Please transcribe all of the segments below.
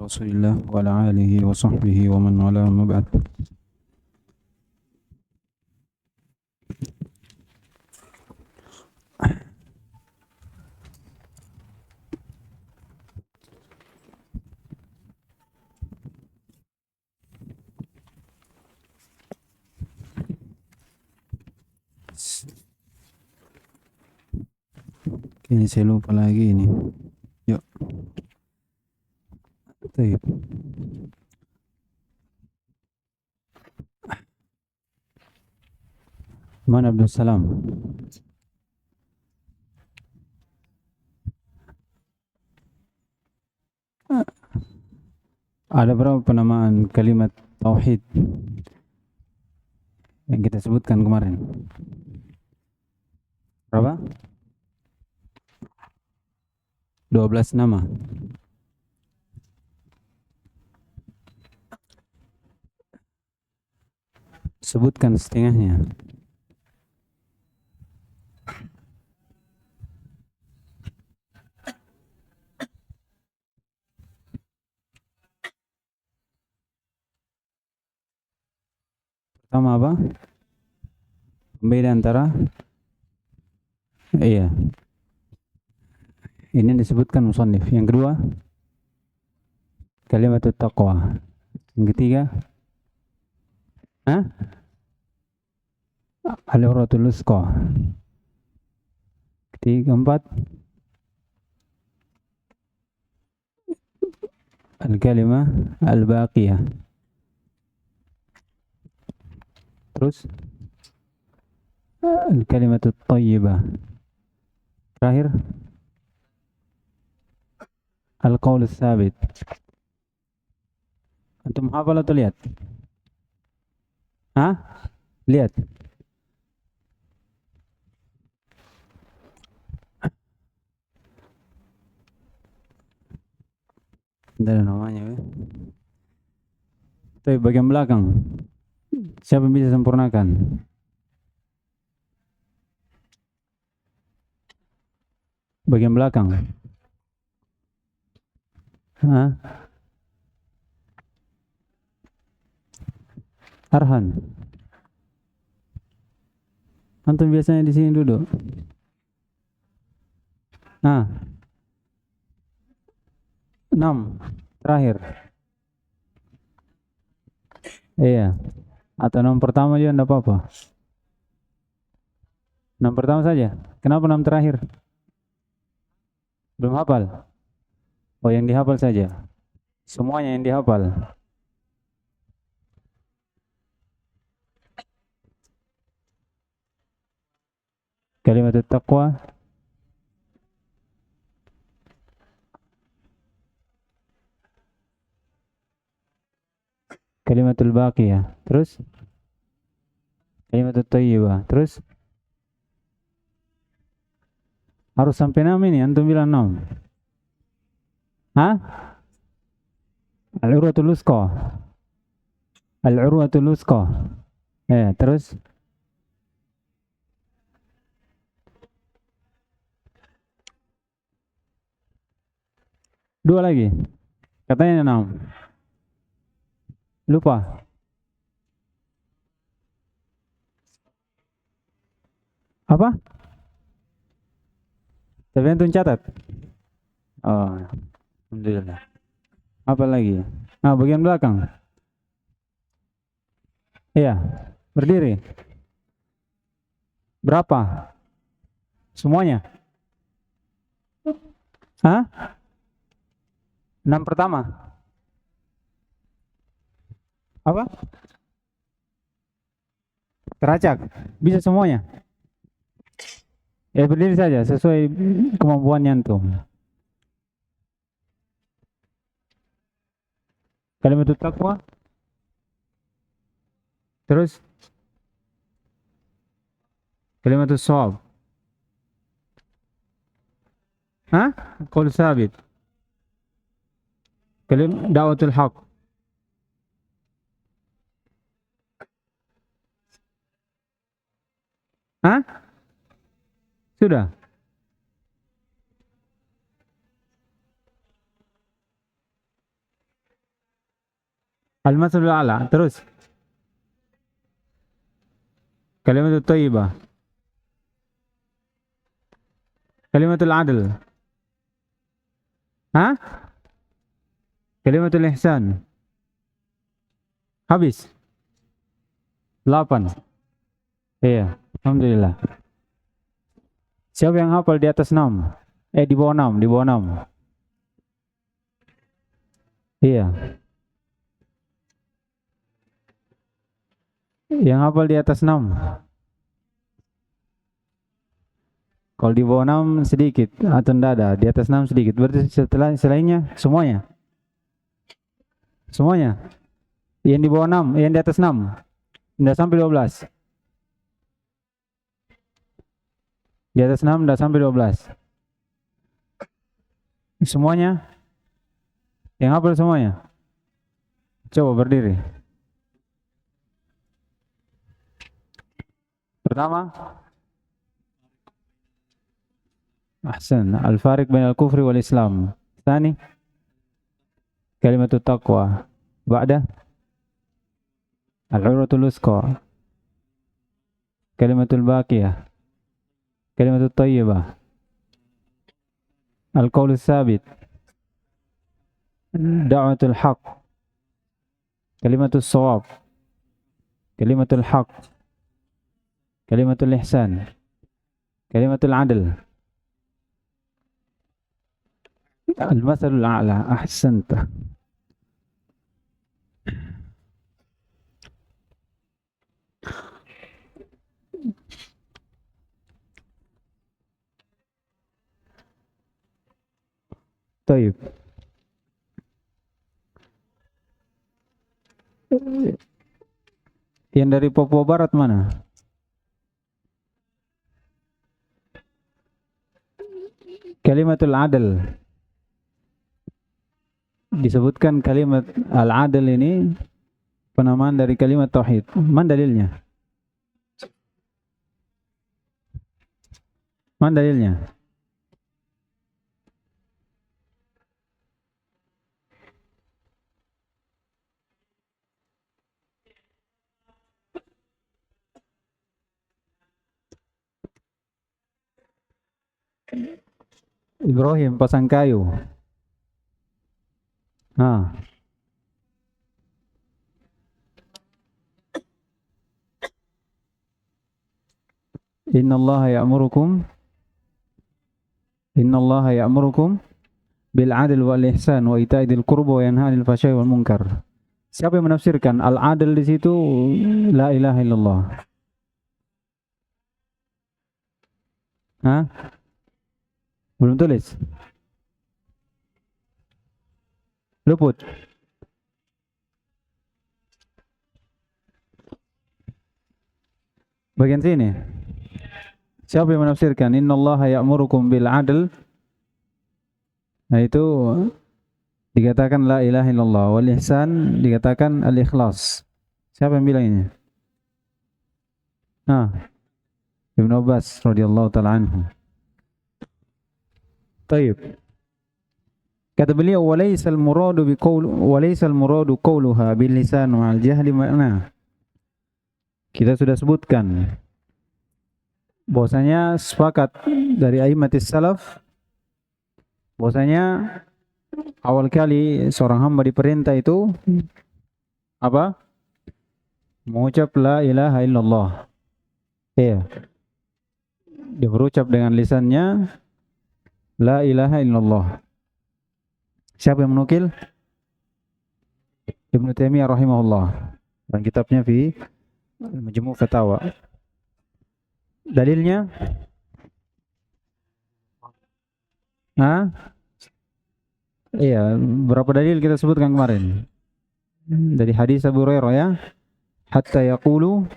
رسول الله وعلى آله وصحبه ومن والاه أما بعد. Ini saya lupa lagi ini. Yuk. Baik. Mana Abdul Salam? Ada berapa penamaan kalimat tauhid yang kita sebutkan kemarin? Berapa? 12 nama. Sebutkan setengahnya. Pertama apa? Pembeda antara iya. Ini disebutkan musannif. Yang kedua, kalimat taqwa. Yang ketiga, al-urwatul wusqa. Ketiga, keempat, al-kalimah al-baqiyah. Terus al-kalimatut thayyibah. Terakhir al-qaulus tsabit. Antum hafal atau lihat? Lihat. Tidak ada namanya. Tapi bagian belakang, siapa yang bisa sempurnakan? Bagian belakang. Arhan. Antum biasanya di sini duduk. 6. Terakhir. Iya. Atau 6 pertama juga enggak apa-apa. 6 pertama saja. Kenapa 6 terakhir? Belum hafal? Oh, yang dihafal saja. Semuanya yang dihafal. Kalimat taqwa, kalimatul baqiyah, terus kalimatut thayyibah, terus harus sampai 6 ini, antum bilang 6. Al-urwatul wusqa. Al-urwatul wusqa. Terus dua lagi. Katanya 6. Lupa. Apa? Tapi antum catat. Oh, alhamdulillah. Apa lagi? Bagian belakang. Iya, berdiri. Berapa? Semuanya? 6 pertama. Apa? Teracak. Bisa semuanya? Berdiri saja sesuai kemampuannya antum. Kalimat taqwa. Terus kalimat shawab. Qaul tsabit. Kalimat da'watul haq. Sudah. Al-masalul a'la. Terus. Kalimatul thayyibah. Kalimatul adl. Hah? Kalimatul ihsan. Habis. 8. Iya, alhamdulillah. Siapa yang hafal di atas 6? Di bawah 6, di bawah 6. Iya. Yang hafal di atas 6. Kalau di bawah 6 sedikit atau tidak ada, di atas 6 sedikit. Berarti selainnya semuanya. Semuanya. Yang di bawah 6, yang di atas 6. Tidak sampai 12. Di atas 6 tidak sampai 12. Semuanya? Yang hafal semuanya? Coba berdiri. Pertama, ahsan, al-fariq bain al-kufri wal islam. Tsani, kalimatut taqwa. Ba'da, al-urwatul wusqa. Kalimatul baqiyah. Kalimatut thayyibah. Al-qaulus sabit. Da'watul haq. Kalimatus shawab. Kalimatul haq. Kalimatul ihsan. Kalimatul adl. Al-masalul a'la. Ahsanta. Taib. Yang dari Papua Barat mana? Kalimatul adl. Disebutkan kalimat al-adl ini penamaan dari kalimat tauhid. Mana dalilnya? Mana dalilnya? Ibrahim pasang kayu. Innallaha ya'murukum bil 'adli wal ihsan wa ita'i dzil qurba wa yanha 'anil fahsya'i wal munkar. Siapa yang menafsirkan al-'adl di situ la ilaha illallah? Belum tulis? Luput. Bagian sini. Siapa yang menafsirkan innallaha ya'murukum bil 'adl? Nah itu dikatakan la ilaha illallah, wal ihsan dikatakan al-ikhlas. Siapa yang bilang ini? Ibnu Abbas radhiyallahu taala anhu. Taib. Kata beliau walaysal muradu qawluha bil lisan wal jahli ma'na. Kita sudah sebutkan bahwasanya sepakat dari a'immatis salaf bahwasanya awal kali seorang hamba diperintah itu apa? Mengucap la ilaha illallah. Iya. Dia berucap dengan lisannya la ilaha illallah. Siapa yang menukil? Ibnu Taimiyah rahimahullah. Dan kitabnya fi Majmu' Fatawa. Dalilnya? Iya, berapa dalil kita sebutkan kemarin? Dari hadis Abu Hurairah ya. Hatta yaqulu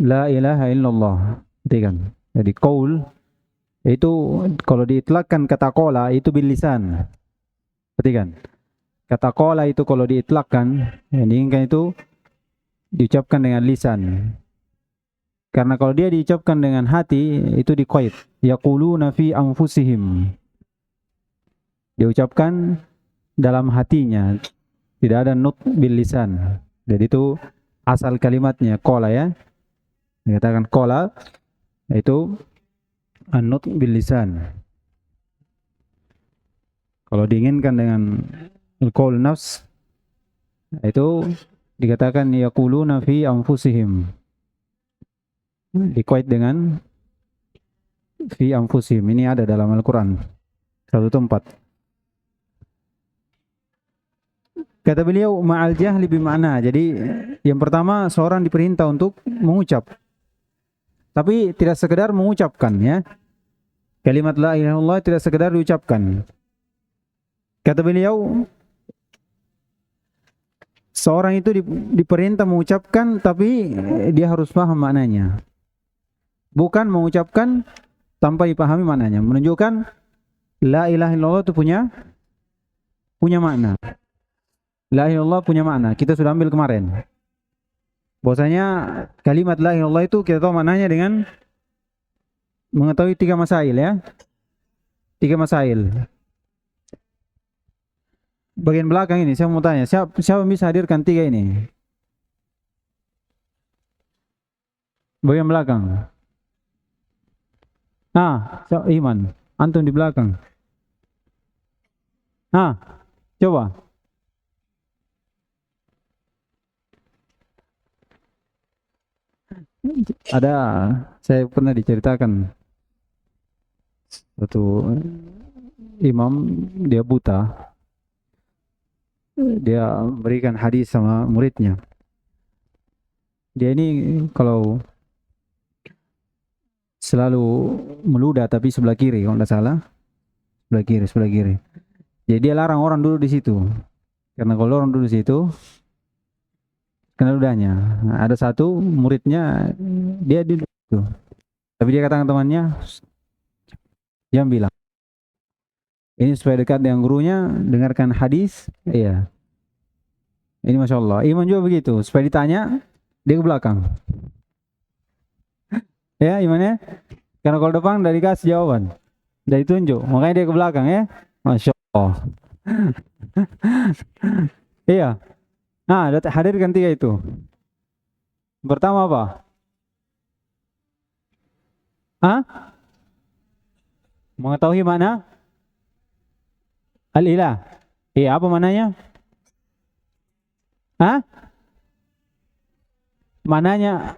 la ilaha illallah. Kan? Jadi qaul itu kalau diitlakkan kata qala itu bil lisan. Kan? Kata qala itu kalau diitlakkan yang diinginkan itu diucapkan dengan lisan. Karena kalau dia diucapkan dengan hati itu diqaid. Yaquluna fi anfusihim. Diucapkan dalam hatinya, Tidak ada nut bil lisan. Jadi itu asal kalimatnya qala ya. Dikatakan qala itu an-nut bil lisan. Kalau diinginkan dengan qaul nafs itu dikatakan yaquluna fi anfusihim. Dikuat dengan fi anfusihim. Ini ada dalam Al-Qur'an. Satu tempat. Kata beliau ma'al jahli bima'na. Jadi yang pertama seorang diperintah untuk mengucap. Tapi tidak sekedar mengucapkan ya. Kalimat la ilaha illallah tidak sekedar diucapkan. Kata beliau seorang itu diperintah mengucapkan tapi dia harus paham maknanya. Bukan mengucapkan tanpa dipahami maknanya. Menunjukkan la ilaha illallah itu punya makna. La ilaha illallah punya makna. Kita sudah ambil kemarin. Bahwasanya kalimat la ilaha illallah itu kita tahu maknanya dengan mengetahui 3 masail ya. 3 masail. Bagian belakang ini saya mau tanya, siapa bisa hadirkan 3 ini? Bagian belakang. Iman, antum di belakang. Coba. Ada, saya pernah diceritakan satu imam, dia buta, dia berikan hadis sama muridnya. Dia ini kalau selalu meludah tapi sebelah kiri kalau tidak salah, sebelah kiri. Jadi dia larang orang duduk di situ, karena kalau orang duduk di situ kena ludahnya. Nah, ada satu muridnya dia di situ, tapi dia katakan temannya, jangan bilang. Ini supaya dekat dengan gurunya, dengarkan hadis. Iya. Ini Masya Allah. Iman juga begitu. Supaya ditanya, dia ke belakang. Ya, imannya. Karena kalau depan udah dikasih jawaban. Udah ditunjuk. Makanya dia ke belakang ya. Masya Allah. Iya. Nah, hadirkan 3 itu. Pertama apa? Mengetahui makna al-ilah. Iya, apa maknanya? Maknanya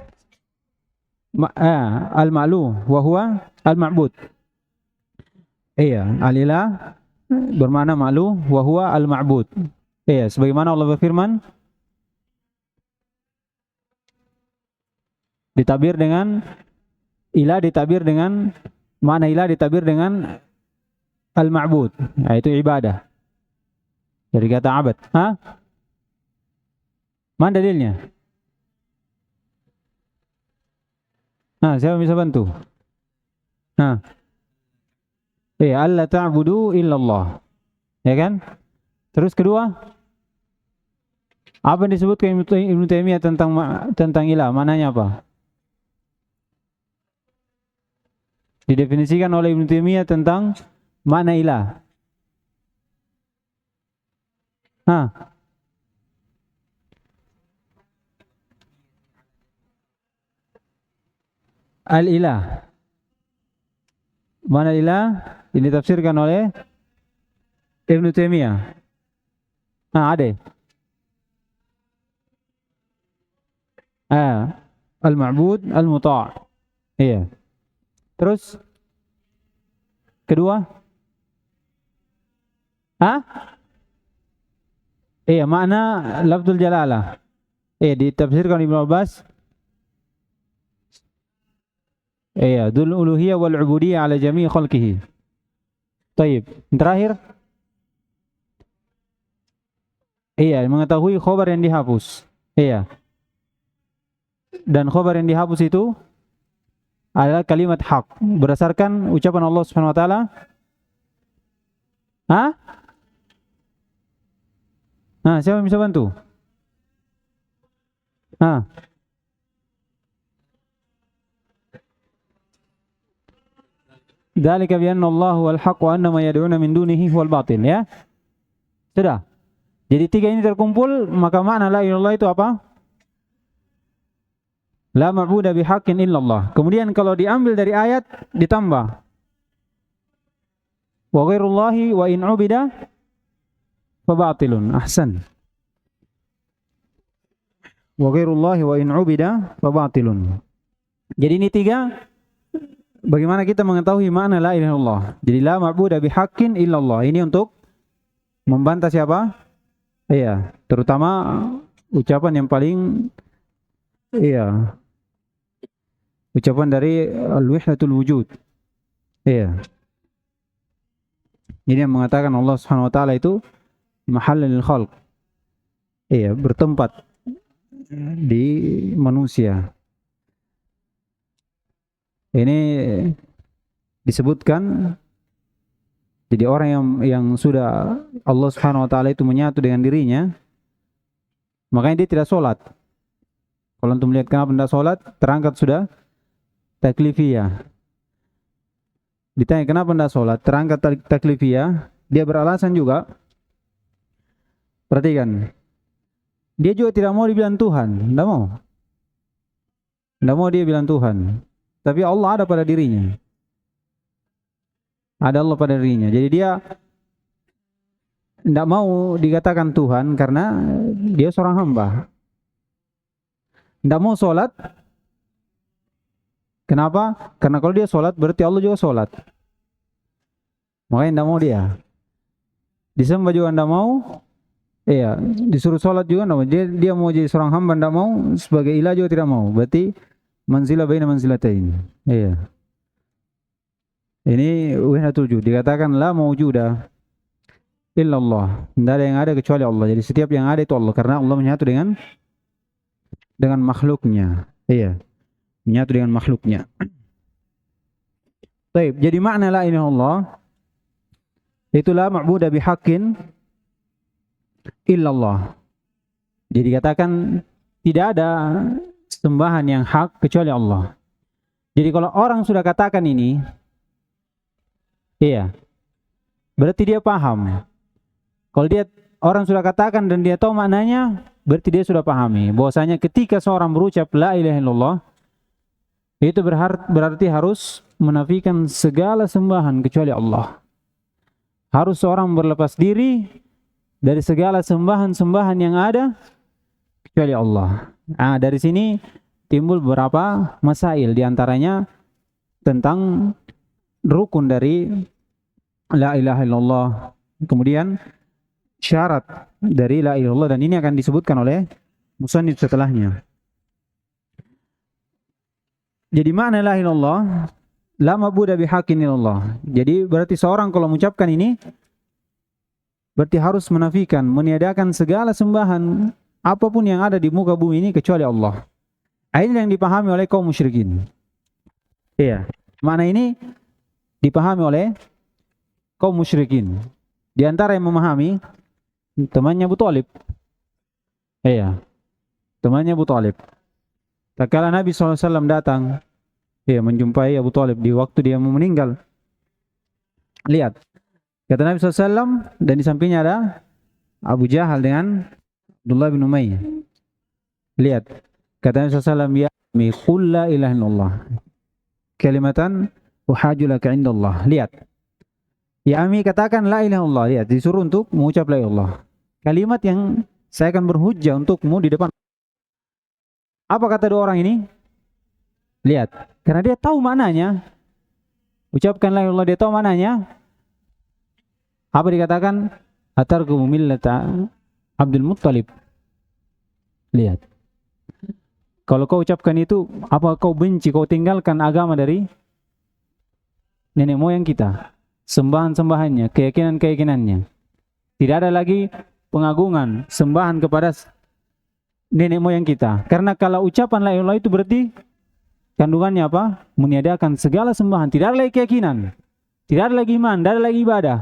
al-ma'lu wa huwa al-ma'bud. Iya, al-ilah bermakna ma'lu wa huwa al-ma'bud. Iya, sebagaimana Allah berfirman, ditabir dengan ilah, ditabir dengan makna ilah, ditabir dengan al-ma'bud, yaitu ibadah. Dari kata abad. Mana dalilnya? Siapa bisa bantu? Allah ta'budu illallah. Ya kan? Terus kedua, apa yang disebutkan Ibnu Taimiyah tentang ilah? Maknanya apa? Didefinisikan oleh Ibnu Taimiyah tentang makna ilah. Al-ilah. Mana ilah? Ini ditafsirkan oleh Ibnu Taimiyah. Ada. Al-ma'bud al-muta'. Iya. Terus kedua? Iya, makna lafzul jalalah. Ditafsirkan Ibnu Abbas. Iya, dzul uluhiyah wal ubudiyah ala jami' khalqihi. Baik, terakhir. Iya, mengetahui khabar yang dihapus. Iya. Dan khabar yang dihapus itu adalah kalimat hak berdasarkan ucapan Allah Subhanahu wa taala. Siapa yang bisa bantu? Dzalika bi anna Allah huwal haq wa anna ma yad'una min dunihi huwal batil, ya. Sudah. Jadi tiga ini terkumpul, maka makna la ilaha illallah itu apa? La ma'budu bihaqqin illallah. Kemudian kalau diambil dari ayat ditambah wa ghairullahi wa in ubida fa batilun. Ahsan. Wa ghairullahi wa in ubida fa batilun. Jadi ini tiga, bagaimana kita mengetahui makna la ilaha illallah. Jadi la ma'budu bihaqqin illallah. Ini untuk membantah siapa? Iya, terutama ucapan yang paling ucapan dari al-wahdatul wujud. Iya. Ini yang mengatakan Allah Subhanahu wa taala itu mahallul khalq. Iya, bertempat di manusia. Ini disebutkan, jadi orang yang sudah Allah Subhanahu wa taala itu menyatu dengan dirinya, makanya dia tidak sholat. Kalau untuk melihat kenapa tidak sholat, terangkat sudah taklifiyah. Ditanya kenapa tidak sholat, terangkat taklifiyah, dia beralasan juga. Perhatikan, dia juga tidak mau dibilang Tuhan, tidak mau. Tidak mau dia bilang Tuhan, tapi Allah ada pada dirinya. Ada Allah pada dirinya. Jadi dia tidak mau dikatakan Tuhan karena dia seorang hamba. Tidak mau sholat. Kenapa? Karena kalau dia sholat berarti Allah juga sholat. Makanya tidak mau dia. Disembah juga tidak mau. Iya, disuruh sholat juga tidak mau. Dia mau jadi seorang hamba tidak mau. Sebagai ilah juga tidak mau. Berarti manzilah baina manzilatain. Iya. Ini wahdatul wujud, dikatakan la maujuda illallah. Tidak ada yang ada kecuali Allah. Jadi setiap yang ada itu Allah, karena Allah menyatu dengan makhluknya. Iya, menyatu dengan makhluknya. Baik, jadi makna la ilaha illallah itu la ma'budu bihaqqin illallah. Jadi katakan tidak ada sembahan yang hak kecuali Allah. Jadi kalau orang sudah katakan ini, iya, berarti dia paham. Kalau orang sudah katakan dan dia tahu maknanya, berarti dia sudah pahami bahwasanya ketika seorang berucap la ilaha illallah, itu berarti harus menafikan segala sembahan kecuali Allah. Harus seorang berlepas diri dari segala sembahan-sembahan yang ada kecuali Allah. Nah, dari sini timbul beberapa masail, diantaranya tentang rukun dari la ilaha illallah, kemudian syarat dari la ilaha illallah, dan ini akan disebutkan oleh musannif setelahnya. Jadi makna la ilaha illallah la ma'budu bihaqqin illallah. Jadi berarti seorang kalau mengucapkan ini berarti harus menafikan, meniadakan segala sembahan apapun yang ada di muka bumi ini kecuali Allah. Ini yang dipahami oleh kaum musyrikin. Iya, makna ini dipahami oleh kaum musyrikin. Di antara yang memahami temannya Abu Thalib. Iya, temannya Abu Thalib. Tatkala Nabi SAW datang, menjumpai Abu Thalib di waktu dia mau meninggal. Lihat, kata Nabi SAW, dan di sampingnya ada Abu Jahal dengan Abdullah bin Umayyah. Lihat, kata Nabi SAW, ya mi qul la ilaha illallah kalimatan uhajulaka indallah. Lihat, ya Ami katakan la ilaha illallah. Lihat, disuruh untuk mengucap la ilaha illallah, kalimat yang saya akan berhujjah untukmu di depan. Apa kata dua orang ini? Lihat, karena dia tahu maknanya. Ucapkan la ilaha illallah, dia tahu maknanya. Apa dikatakan? Atarku millata Abdul Muttalib. Lihat, kalau kau ucapkan itu, apa kau benci, kau tinggalkan agama dari nenek moyang kita, sembahan-sembahannya, keyakinan-keyakinannya. Tidak ada lagi pengagungan, sembahan kepada nenek moyang kita. Karena kalau ucapan la ilaha illallah itu berarti kandungannya apa? Meniadakan segala sembahan. Tidak ada lagi keyakinan, tidak ada lagi iman, tidak ada lagi ibadah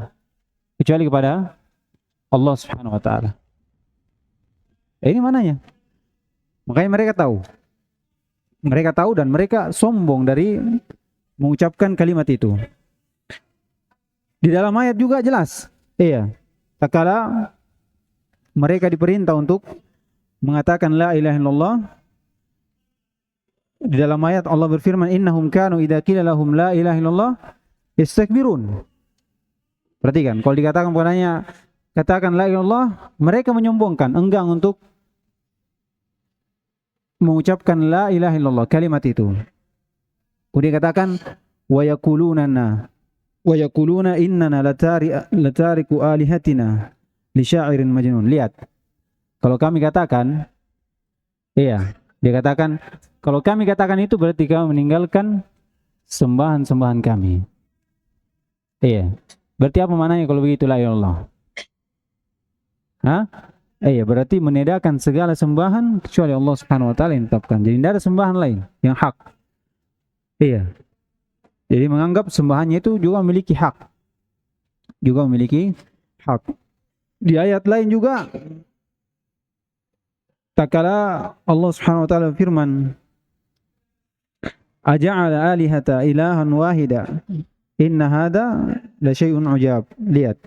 kecuali kepada Allah Subhanahu wa taala. Ini mananya? Makanya mereka tahu dan mereka sombong dari mengucapkan kalimat itu. Di dalam ayat juga jelas. Iya. Tatkala mereka diperintah untuk mengatakan la ilaha illallah. Di dalam ayat Allah berfirman, innahum kanu idza qila lahum la ilaha illallah yastakbirun. Perhatikan, kalau dikatakan kepadanya katakan la ilaha illallah, mereka menyombongkan, enggan untuk mengucapkan la ilaha illallah, kalimat itu. Kemudian katakan wa yaquluna innana latariku alihatina li syairin majnun. Lihat. Kalau kami katakan, iya, dia katakan kalau kami katakan itu berarti kami meninggalkan sembahan-sembahan kami. Iya. Berarti apa maknanya kalau begitu la ilaha illallah? Hah? Iya, berarti meniadakan segala sembahan kecuali Allah Subhanahu wa taala yang tetapkan. Jadi tidak ada sembahan lain yang hak. Iya. Jadi menganggap sembahannya itu juga memiliki hak. Juga memiliki hak. Di ayat lain juga tak kala Allah Subhanahu wa taala firman, aja'ala alihata ilahan wahida inna hada la syai'un ujab. Lihat.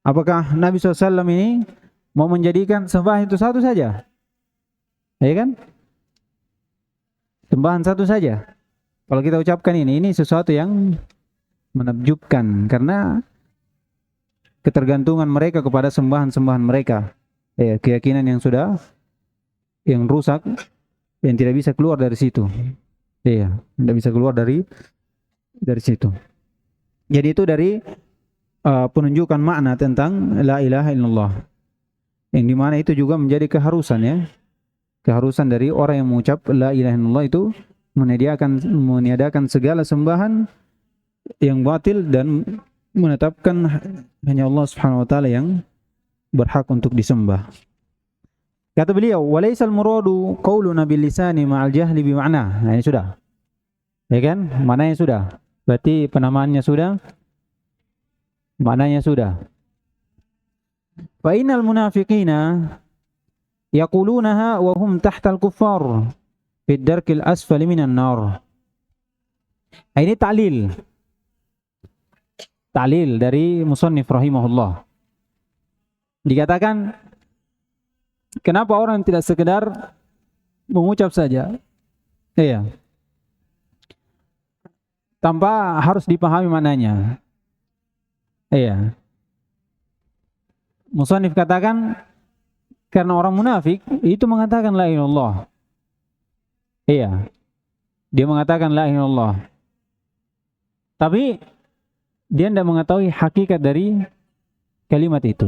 Apakah Nabi SAW ini mau menjadikan sembahan itu satu saja? Ya kan? Sembahan satu saja. Kalau kita ucapkan ini sesuatu yang menakjubkan karena ketergantungan mereka kepada sembahan-sembahan mereka. Ya, keyakinan yang rusak, yang tidak bisa keluar dari situ. Iya, tidak bisa keluar dari situ. Jadi itu dari penunjukan makna tentang la ilaha illallah. Yang dimana itu juga menjadi keharusan ya. Keharusan dari orang yang mengucap la ilaha illallah itu meniadakan segala sembahan yang batil dan menetapkan hanya Allah Subhanahu wa taala yang berhak untuk disembah. Kata beliau, walaisal muradu qauluna bil lisani ma'al jahli bi ma'na. Nah, ini sudah. Ya kan? Maknanya sudah. Berarti penamaannya sudah. Maknanya sudah. Fa innal munafiqina yaqulunaha wa hum tahtal kuffar fid darkil asfali minan nar. Ini ta'lil. Ta'lil dari musannif rahimahullah. Dikatakan kenapa orang tidak sekedar mengucap saja? Iya. Tanpa harus dipahami maknanya. Iya. Musannif katakan karena orang munafik itu mengatakan la ilaha illallah. Iya. Dia mengatakan la ilaha illallah. Tapi dia tidak mengetahui hakikat dari kalimat itu.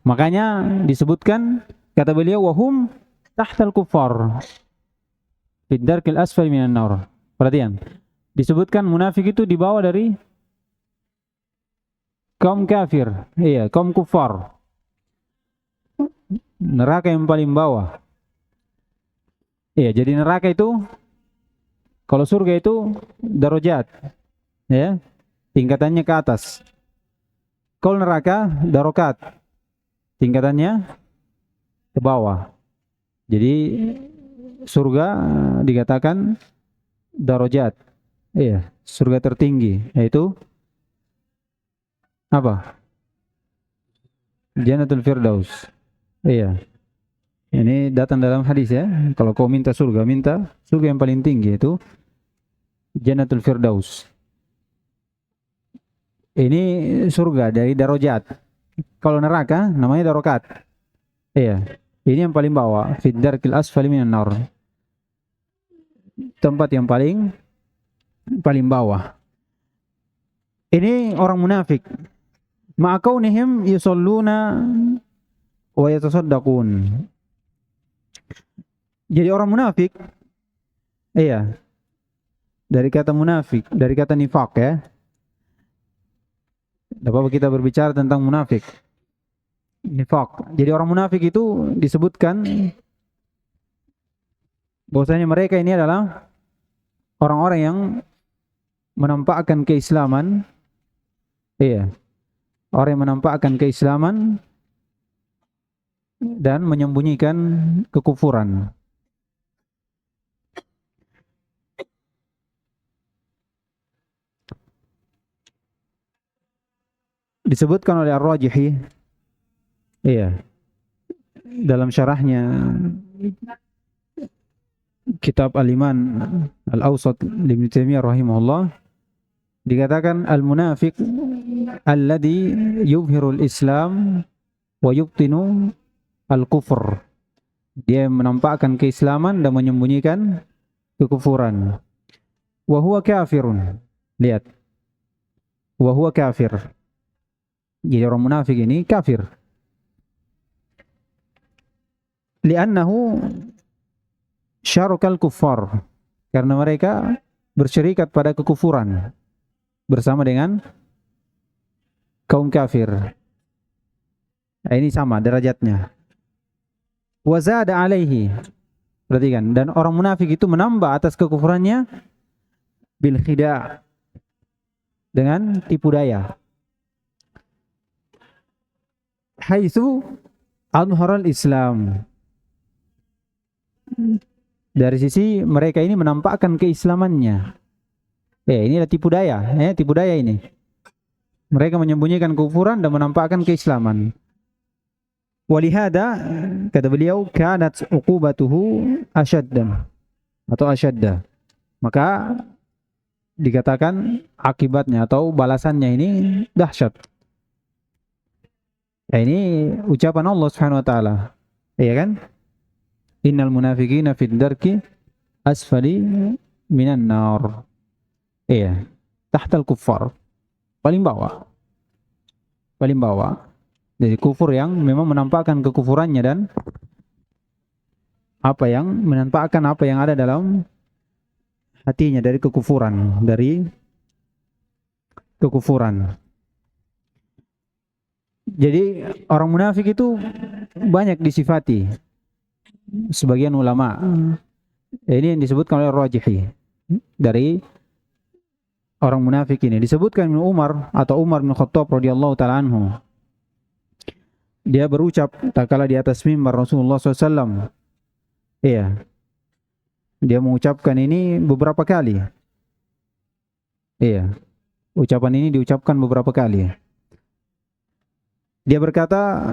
Makanya disebutkan kata beliau wahum tahtal kuffar fid darkil asfal minan nar. Perhatian. Disebutkan munafik itu di bawah dari kaum kafir. Iya, kaum kufar. Neraka yang paling bawah. Iya, jadi neraka itu kalau surga itu darajat. Ya. Tingkatannya ke atas. Kalau neraka darokat. Tingkatannya ke bawah. Jadi surga dikatakan darajat. Iya, surga tertinggi yaitu apa? Jannatul Firdaus. Iya. Ini datang dalam hadis ya. Kalau kau minta surga yang paling tinggi yaitu Jannatul Firdaus. Ini surga dari darajat. Kalau neraka namanya darokat. Iya. Ini yang paling bawah, fid darkil asfali minan nar. Tempat yang paling bawah. Ini orang munafik. Ma'akaunihim yusalluna wa yatasaddaqun. Jadi orang munafik, iya. Dari kata munafik, dari kata nifak ya. Tidak apa-apa kita berbicara tentang munafik. Nifak. Jadi orang munafik itu disebutkan bahwasanya mereka ini adalah orang-orang yang menampakkan keislaman. Iya. Orang yang menampakkan keislaman dan menyembunyikan kekufuran. disebutkan oleh Ar-Rajihi, iya, dalam syarahnya kitab Al-Iman Al-Awsat Ibnu Taimiyah rahimahullah, dikatakan al-munafiq alladhi yubhirul Islam wa yubtinu al-kufr. Dia menampakkan keislaman dan menyembunyikan kekufuran. Wa huwa kafirun. Lihat. Wa huwa kafir. Jadi orang munafik ini kafir. Li'annahu syarukal kuffar. Karena mereka bersyirikat pada kekufuran bersama dengan kaum kafir. Nah, ini sama derajatnya. Wa zada alaihi. Perhatikan, dan orang munafik itu menambah atas kekufurannya bil khida', dengan tipu daya. Haitsu azharal Islam. Dari sisi mereka ini menampakkan keislamannya. Ini adalah tipu daya, tipu daya ini. Mereka menyembunyikan kekufuran dan menampakkan keislaman. Walihada, kata beliau, kanat uqubatuhu asyaddan atau asyadda. Maka dikatakan akibatnya atau balasannya ini dahsyat. Ini ucapan Allah Subhanahu wa taala. Iya kan? Innal munafiqina fid darki asfali minan nar. Iya, tahtal kuffar. Paling bawah. Paling bawah. Dari kufur yang memang menampakkan kekufurannya dan menampakkan apa yang ada dalam hatinya dari kekufuran, Jadi orang munafik itu banyak disifati sebagian ulama. Ini yang disebutkan oleh Rajihi dari orang munafik ini. Disebutkan Ibnu Umar atau Umar bin Khattab radhiyallahu taala anhu. Dia berucap tatkala di atas mimbar Rasulullah SAW. Iya. Dia mengucapkan ini beberapa kali. Iya. Ucapan ini diucapkan beberapa kali. Dia berkata,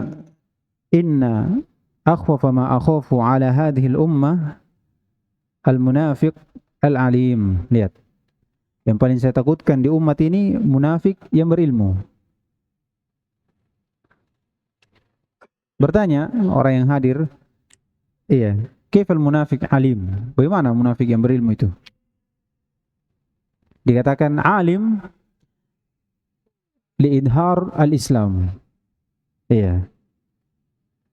"Inna akhwafa ma akhafu ala hadhihi al-ummah al-munafiq al-alim." Lihat. Yang paling saya takutkan di umat ini munafik yang berilmu. Bertanya orang yang hadir, iya, kaifal munafik alim? Bagaimana munafik yang berilmu itu? Dikatakan alim liidhar al-Islam. Iya.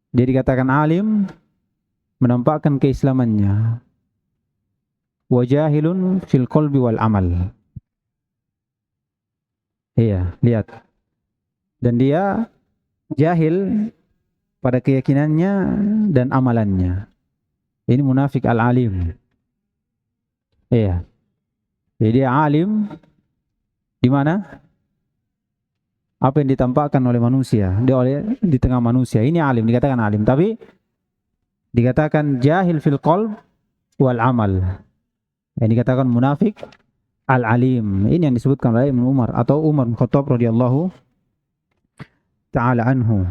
Dia dikatakan alim menampakkan keislamannya. Wajahilun fil qalbi wal amal. Iya, lihat. Dan dia jahil pada keyakinannya dan amalannya. Ini munafik al-alim. Iya. Jadi dia alim di mana? Apa yang ditampakkan oleh manusia, di tengah manusia. Ini alim, dikatakan alim, tapi dikatakan jahil fil qalb wal amal. Ini dikatakan munafik al-alim. Ini yang disebutkan oleh Ibnu Umar atau Umar bin Khattab radhiyallahu taala anhu.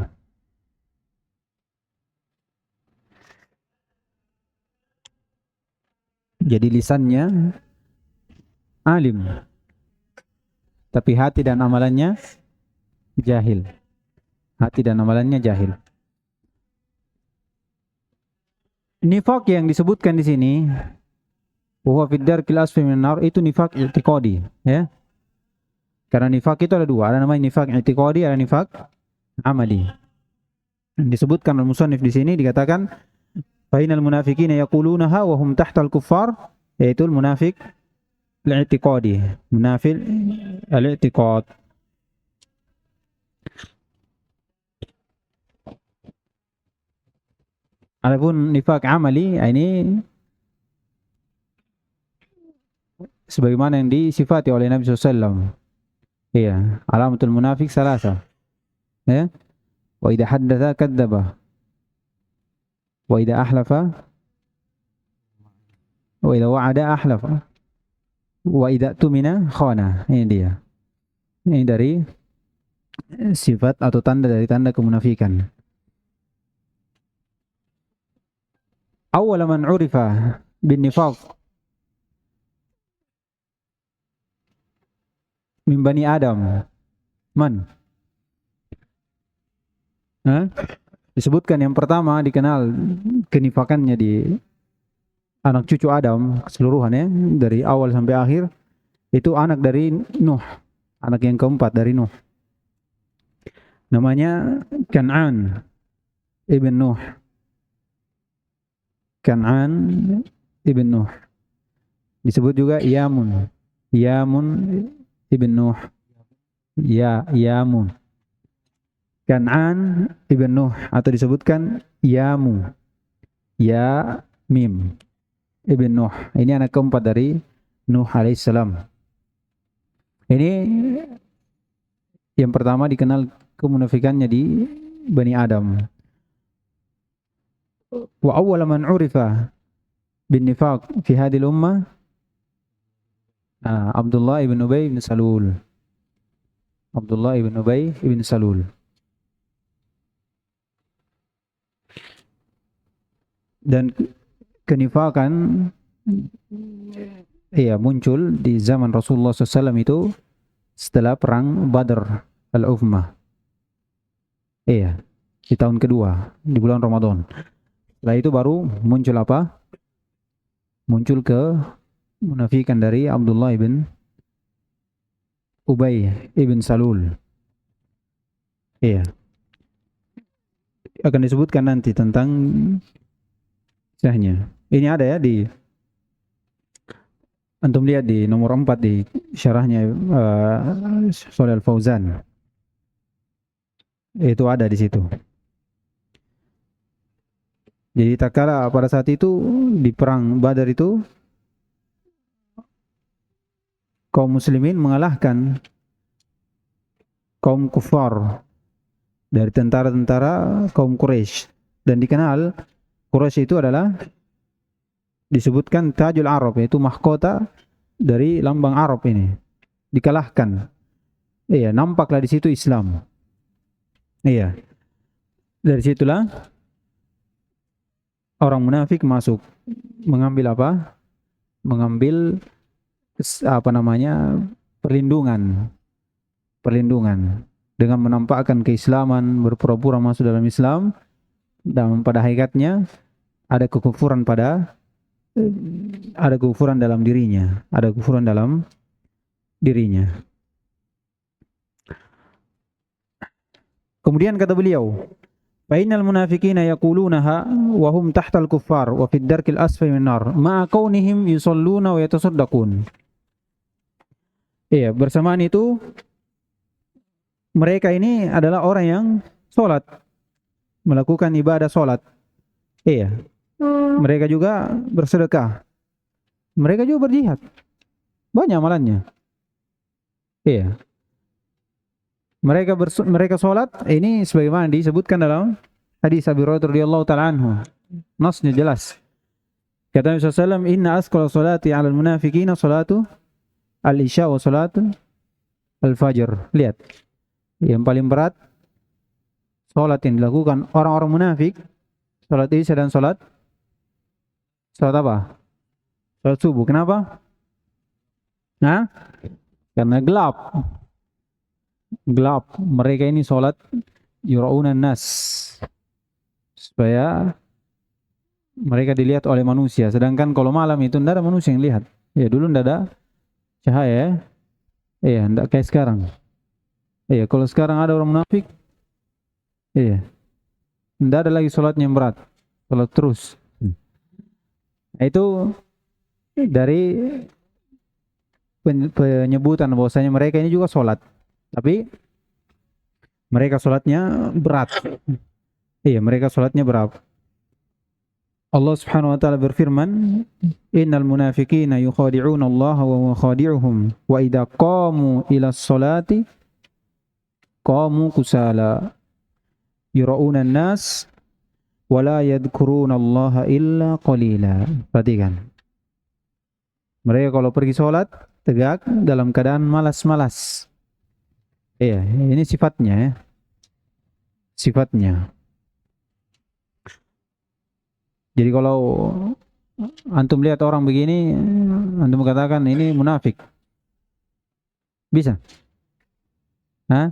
Jadi lisannya alim, tapi hati dan amalannya jahil. Hati dan amalannya jahil. Nifaq yang disebutkan di sini, bahwa fid darkil asfali minan nar, itu nifaq i'tiqadi, ya. Karena nifaq itu ada dua, ada namanya nifaq i'tiqadi, ada nifaq amali. Disebutkan al-musannif di sini dikatakan fainal munafiqina yaqulunaha wa hum tahtal kuffar, yaitu munafik al-i'tiqadi, munafik al-i'tiqad. Adapun nifaq amali ini sebagaimana yang disifati oleh Nabi SAW. Iya, alamatul munafik salasa. Ya. Wa idza haddatsa kadzdzaba. Wa idza ahlafa wa idza wa'ada ahlafa. Wa idza tumina khana. Ini dia. Ini dari sifat atau tanda dari tanda kemunafikan. Awwal man 'urifa bin nifaq min bani Adam. Man? Hah? Disebutkan yang pertama dikenal kenifakannya di anak cucu Adam keseluruhannya dari awal sampai akhir itu anak dari Nuh, anak yang keempat dari Nuh. Namanya Kan'an ibn Nuh. Kan'an ibn Nuh. Disebut juga Yamun. Yamun ibn Nuh. Yamun. Kan'an ibn Nuh atau disebutkan Yamu. Ya Mim ibn Nuh. Ini anak keempat dari Nuh alaihissalam. Ini yang pertama dikenal kemunafikannya di Bani Adam. Wa awwal man 'urifa bin nifaq fi hadhihi ummah Abdullah ibn Ubay ibn Salul. Abdullah ibn Ubay ibn Salul. Dan kenifakan muncul di zaman Rasulullah SAW itu setelah perang Badr al-Uthmah. Di tahun kedua, di bulan Ramadan. Setelah itu baru muncul apa? Muncul kemunafikan dari Abdullah ibn Ubay ibn Salul. Akan disebutkan nanti tentang kisahnya. Ini ada ya di antum lihat di nomor 4 di syarahnya Shalih Al-Fauzan. Itu ada di situ. Jadi tak kala pada saat itu di perang Badar itu kaum muslimin mengalahkan kaum kufar dari tentara-tentara kaum Quraisy, dan dikenal Quraisy itu adalah disebutkan Tajul Arab, yaitu mahkota dari lambang Arab ini. Dikalahkan. Nampaklah di situ Islam. Dari situlah orang munafik masuk, mengambil apa? Mengambil perlindungan dengan menampakkan keislaman, berpura-pura masuk dalam Islam, dan pada hakikatnya ada kekufuran dalam dirinya, Kemudian kata beliau, Fainal munafiqina yaqulunaha wa hum tahtal kuffar wa fid darkil asfali minan nar ma'a kaunihim yusalluna wa yatasaddaqun. Bersamaan itu mereka ini adalah orang yang salat, melakukan ibadah salat. Mereka juga bersedekah. Mereka juga berjihad. Banyak amalannya. Mereka sholat, ini sebagaimana disebutkan dalam hadis Abi Hurairah radhiyallahu taala anhu. Nasnya jelas. Kata Nabi SAW, Inna asqala salati 'alal munafiqina salatu al-isya wa salatu al-fajr. Lihat. Yang paling berat salat yang dilakukan orang-orang munafik, salat isya dan salat apa? Salat subuh. Kenapa? Karena gelap. Mereka ini sholat yura'unan nas, supaya mereka dilihat oleh manusia. Sedangkan kalau malam itu tidak ada manusia yang lihat. Dulu tidak ada cahaya. Tidak kayak sekarang. Kalau sekarang ada orang munafik, tidak ada lagi sholatnya yang berat, sholat terus. Itu dari penyebutan bahwasanya mereka ini juga sholat, tapi mereka sholatnya berat. Mereka sholatnya berat. Allah Subhanahu wa taala berfirman, Innal munafiqina yukhadi'una Allah wa huwa khadi'uhum wa idza qamu ila sholati qamu kusala yura'una an-nas wa la yadhkuruna Allah illa qalila. Perhatikan. Mereka kalau pergi sholat tegak dalam keadaan malas-malas. Iya, ini sifatnya ya. Sifatnya. Jadi kalau antum lihat orang begini, antum katakan ini munafik. Bisa? Hah?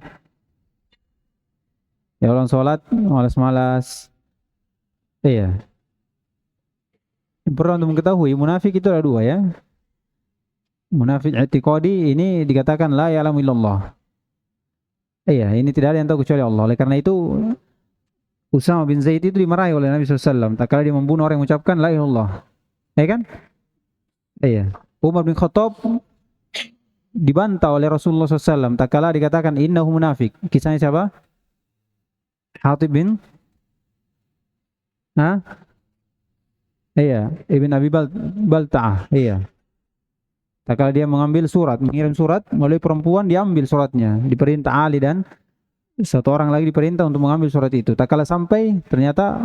Ya orang sholat malas-malas. Iya. Yang perlu antum ketahui, munafik itu ada dua ya. Munafik i'tiqadi ini dikatakan la ya'lamu illallah. Iya, ini tidak ada yang tahu kecuali Allah. Oleh karena itu Usama bin Zaid itu dimarahi oleh Nabi SAW. Tak kala dia membunuh orang yang mengucapkan la ilaha illallah. Ya kan? Iya. Umar bin Khattab dibantah oleh Rasulullah SAW. Tak kala dikatakan innahu munafik. Kisahnya siapa? Hatib bin Iya, Ibn Abi Balta'ah. Iya. Tak kala dia mengambil surat, mengirim surat melalui perempuan, dia ambil suratnya. Diperintah Ali dan satu orang lagi diperintah untuk mengambil surat itu. Tak kala sampai, ternyata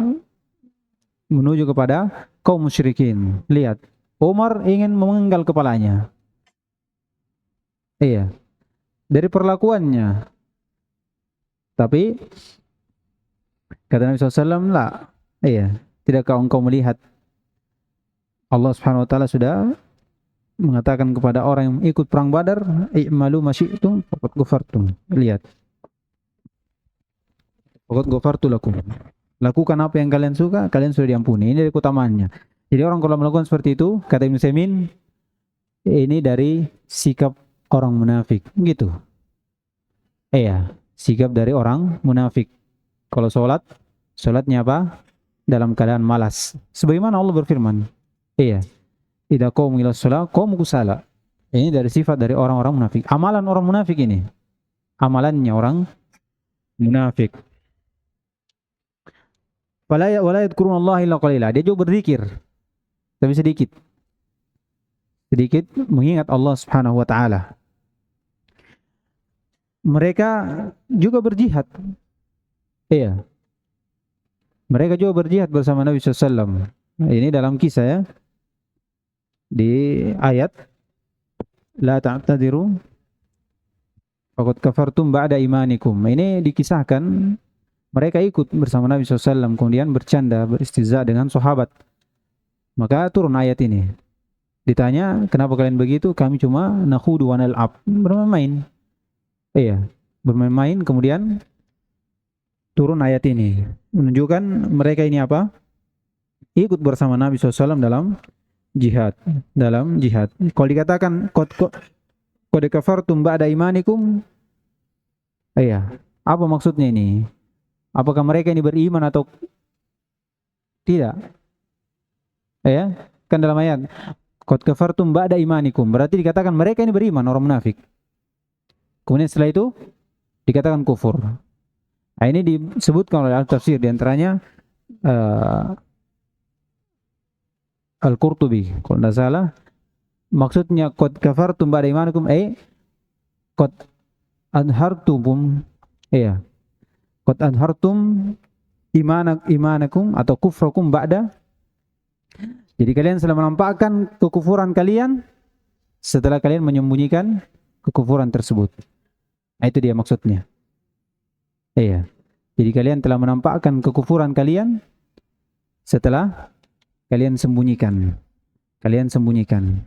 menuju kepada kaum musyrikin. Lihat, Umar ingin memenggal kepalanya. Iya, dari perlakuannya. Tapi kata Nabi SAW, lah, iya, tidakkah engkau melihat Allah Subhanahu Wa Taala sudah mengatakan kepada orang yang ikut perang Badar, i'malu masyi'tum faqad ghafartum. Lihat. Faqad ghafartu lakum. Lakukan apa yang kalian suka, kalian sudah diampuni. Ini dari keutamaannya. Jadi orang kalau melakukan seperti itu, kata Ibnu Utsaimin, ini dari sikap orang munafik, gitu. Iya, sikap dari orang munafik. Kalau sholatnya apa? Dalam keadaan malas. Sebagaimana Allah berfirman, iya, idza qamu ila shalah qamu kusala. Ini dari sifat dari orang-orang munafik. Amalan orang munafik ini. Amalannya orang munafik. Wala yadhkurunallaha illa qalila. Dia juga berzikir, tapi sedikit. Sedikit mengingat Allah Subhanahu wa taala. Mereka juga berjihad. Iya. Mereka juga berjihad bersama Nabi SAW. Ini dalam kisah ya. Di ayat la ta'tadiru faqad kafartum ba'da imanikum. Ini dikisahkan mereka ikut bersama Nabi SAW, kemudian bercanda, beristiza dengan sahabat. Maka turun ayat ini. Ditanya, kenapa kalian begitu? Kami cuma nakhudu wa nal'ab, bermain-main. Iya, bermain-main, kemudian turun ayat ini. Menunjukkan mereka ini apa? Ikut bersama Nabi SAW dalam jihad. Dalam jihad. Kalau dikatakan, qad kafartum ba'da imanikum, iya, apa maksudnya ini? Apakah mereka ini beriman atau tidak? Ya, kan dalam ayat qad kafartum ba'da imanikum, berarti dikatakan mereka ini beriman, orang munafik. Kemudian setelah itu dikatakan kufur. Nah, ini disebutkan oleh al-tafsir, diantaranya Al-Qurtubi, kalau tidak salah, maksudnya qad kafartum ba'da imanikum, qad adhartum, iya, qad adhartum imanakum atau kufrakum ba'da. Jadi kalian sudah menampakkan kekufuran kalian setelah kalian menyembunyikan kekufuran tersebut. Nah, itu dia maksudnya. Iya. Jadi kalian telah menampakkan kekufuran kalian setelah kalian sembunyikan. Kalian sembunyikan.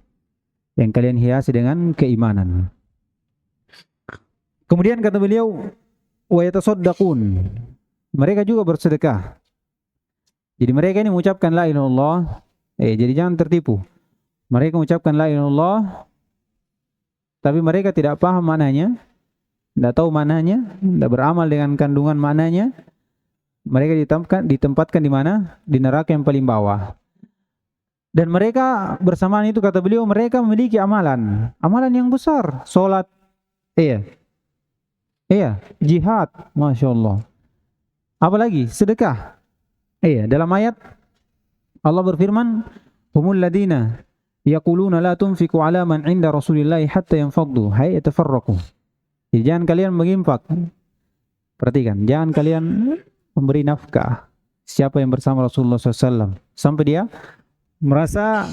Yang kalian hiasi dengan keimanan. Kemudian kata beliau, wa yatasaddaqun. Mereka juga bersedekah. Jadi mereka ini mengucapkan la ilaha illallah. Jadi jangan tertipu. Mereka mengucapkan la ilaha illallah, tapi mereka tidak paham maknanya, tidak tahu maknanya, tidak beramal dengan kandungan maknanya. Mereka ditempatkan di mana? Di neraka yang paling bawah. Dan mereka bersamaan itu, kata beliau, mereka memiliki amalan yang besar. Salat, jihad, Masya Allah. Apalagi sedekah. Dalam ayat Allah berfirman, humul ladina yaquluna la tunfiqu ala man 'inda Rasulillahi hatta yanfaddu hay yatafarraqu. Jadi jangan kalian menginfak. Perhatikan, jangan kalian memberi nafkah siapa yang bersama Rasulullah SAW sampai dia merasa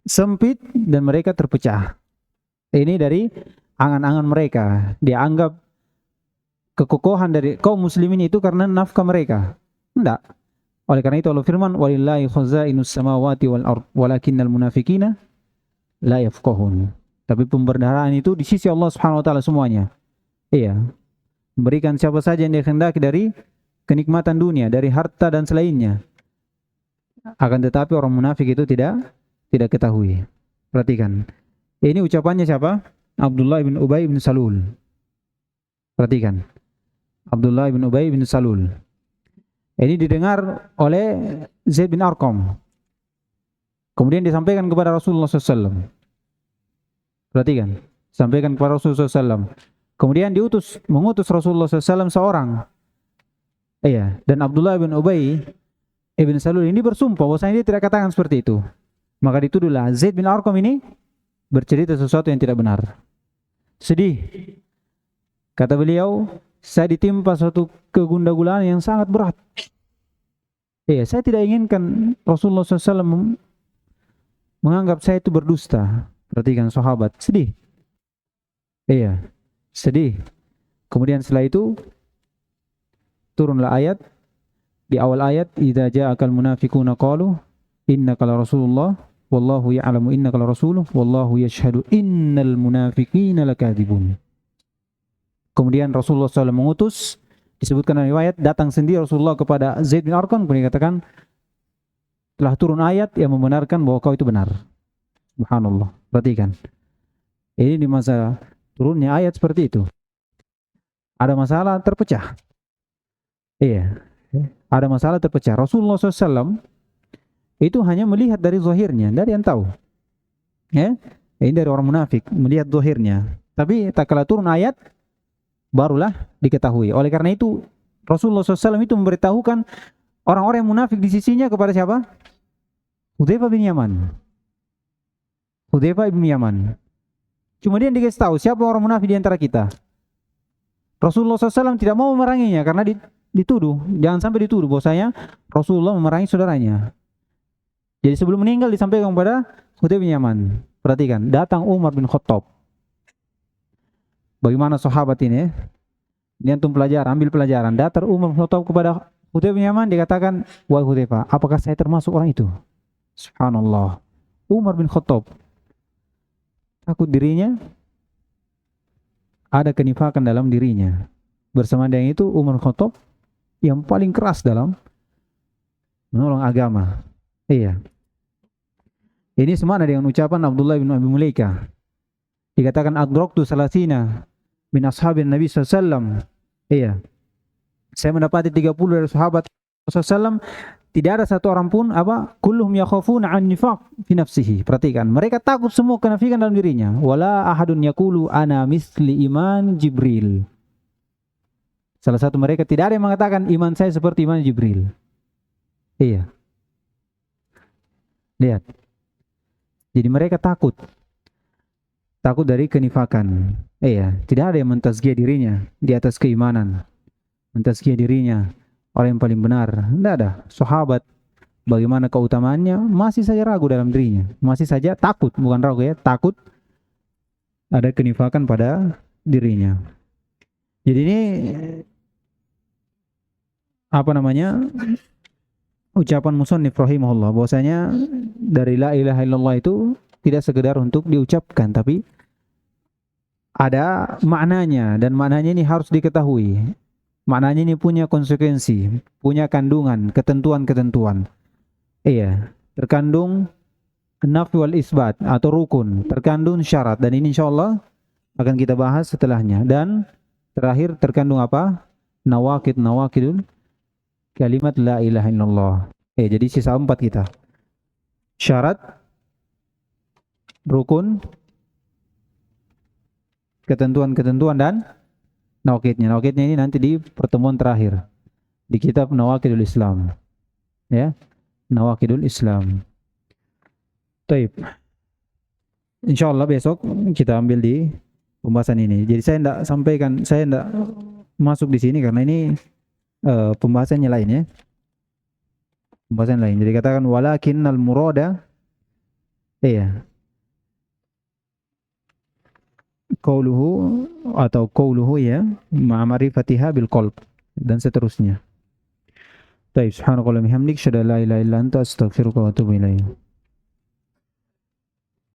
sempit dan mereka terpecah. Ini dari angan-angan mereka. Dia anggap kekokohan dari kaum muslimin itu karena nafkah mereka. Enggak. Oleh karena itu Allah firman, walillahi khazainus samawati wal ard walakinnal munafiqina la yafqahun. Tapi pemberdaharaan itu di sisi Allah Subhanahu wa taala semuanya. Iya. Memberikan siapa saja yang dikehendaki dari kenikmatan dunia, dari harta dan selainnya. Akan tetapi orang munafik itu tidak ketahui. Perhatikan. Ini ucapannya siapa? Abdullah bin Ubay bin Salul. Perhatikan. Abdullah bin Ubay bin Salul. Ini didengar oleh Zaid bin Arqam. Kemudian disampaikan kepada Rasulullah SAW. Perhatikan. Sampaikan kepada Rasulullah SAW. Kemudian mengutus Rasulullah SAW seorang. Iya. Dan Abdullah bin Ubay bin Salul ini bersumpah bahwasanya dia tidak katakan seperti itu. Maka dituduhlah Zaid bin Arqam ini bercerita sesuatu yang tidak benar. Sedih. Kata beliau, saya ditimpa suatu kegundagulaan yang sangat berat. Iya, saya tidak inginkan Rasulullah SAW menganggap saya itu berdusta. Perhatikan sahabat, sedih. Iya, sedih. Kemudian setelah itu turunlah ayat. Di awal ayat, idza ja'akal munafiquna qalu innaka la rasulullah wallahu ya'lamu innaka la rasuluh wallahu yashhadu innal munafiqina lakadzibun. Kemudian Rasulullah SAW mengutus, disebutkan dalam riwayat, datang sendiri Rasulullah kepada Zaid bin Arqam, kemudian dikatakan, telah turun ayat yang membenarkan bahwa kau itu benar. Subhanallah. Perhatikan. Ini di masa turunnya ayat seperti itu. Ada masalah terpecah. Iya. Ada masalah terpecah. Rasulullah SAW itu hanya melihat dari zahirnya, dari yang tahu. Ya. Ini dari orang munafik, melihat zahirnya. Tapi tak kala turun ayat, barulah diketahui. Oleh karena itu Rasulullah SAW itu memberitahukan orang-orang yang munafik di sisinya kepada siapa? Hudzaifah bin Yaman. Hudzaifah bin Yaman. Cuma dia dikasih tahu siapa orang munafik di antara kita. Rasulullah SAW tidak mau memeranginya karena dituduh. Jangan sampai dituduh bahwasanya Rasulullah memerangi saudaranya. Jadi sebelum meninggal disampaikan kepada Hudzaifah bin Yaman. Perhatikan, datang Umar bin Khattab. Bagaimana sahabat ini? Ini antum ambil pelajaran. Datang Umar bin Khattab kepada Hudzaifah bin Yaman, dikatakan, wahai Hudzaifah, apakah saya termasuk orang itu? Subhanallah. Umar bin Khattab takut dirinya ada kenifakan dalam dirinya. Bersama dengan itu Umar bin Khattab yang paling keras dalam menolong agama. Iya. Ini semana dengan ucapan Abdullah bin Abi Mulaikah. Dikatakan adraktu salasina min ashabin Nabi SAW. Iya. Saya mendapati 30 dari sahabat SAW, tidak ada satu orang pun kulluhum yakhafuna an nifaq fi nafsihi. Perhatikan, mereka takut semua kenafikan dalam dirinya. Wala ahadun yaqulu ana misli iman Jibril. Salah satu mereka tidak ada yang mengatakan iman saya seperti iman Jibril. Iya. Lihat. Jadi mereka takut dari kenifakan. Iya, tidak ada yang mentazkiyah dirinya di atas keimanan. Mentazkiyah dirinya orang yang paling benar. Tidak ada. Sahabat bagaimana keutamaannya masih saja ragu dalam dirinya. Masih saja takut, bukan ragu ya, takut ada kenifakan pada dirinya. Jadi ini ucapan musannif rahimahullah bahwasanya dari la ilaha illallah itu tidak sekedar untuk diucapkan, tapi ada maknanya, dan maknanya ini harus diketahui. Maknanya ini punya konsekuensi, punya kandungan, ketentuan-ketentuan. Iya, terkandung nafi wal isbat atau rukun, terkandung syarat, dan ini insyaallah akan kita bahas setelahnya. Dan terakhir terkandung apa? Nawaqidul kalimat la ilaha illallah. Jadi sisa 4 kita. Syarat, rukun, ketentuan-ketentuan, dan nawaqidnya. Nawaqidnya ini nanti di pertemuan terakhir di kitab Nawaqidul Islam. Ya, Nawaqidul Islam. Taib. Insyaallah besok kita ambil di pembahasan ini. Jadi saya tidak masuk di sini karena ini pembahasannya lain ya. Pembahasan lain. Jadi katakan walakinnal murada qauluhu atau qauluhu ya ma'a ma'rifatiha bil qalb dan seterusnya. Baik, subhanakallahumma hamdik, syada la ilaha illa anta, astaghfiruka wa atubu ilaik.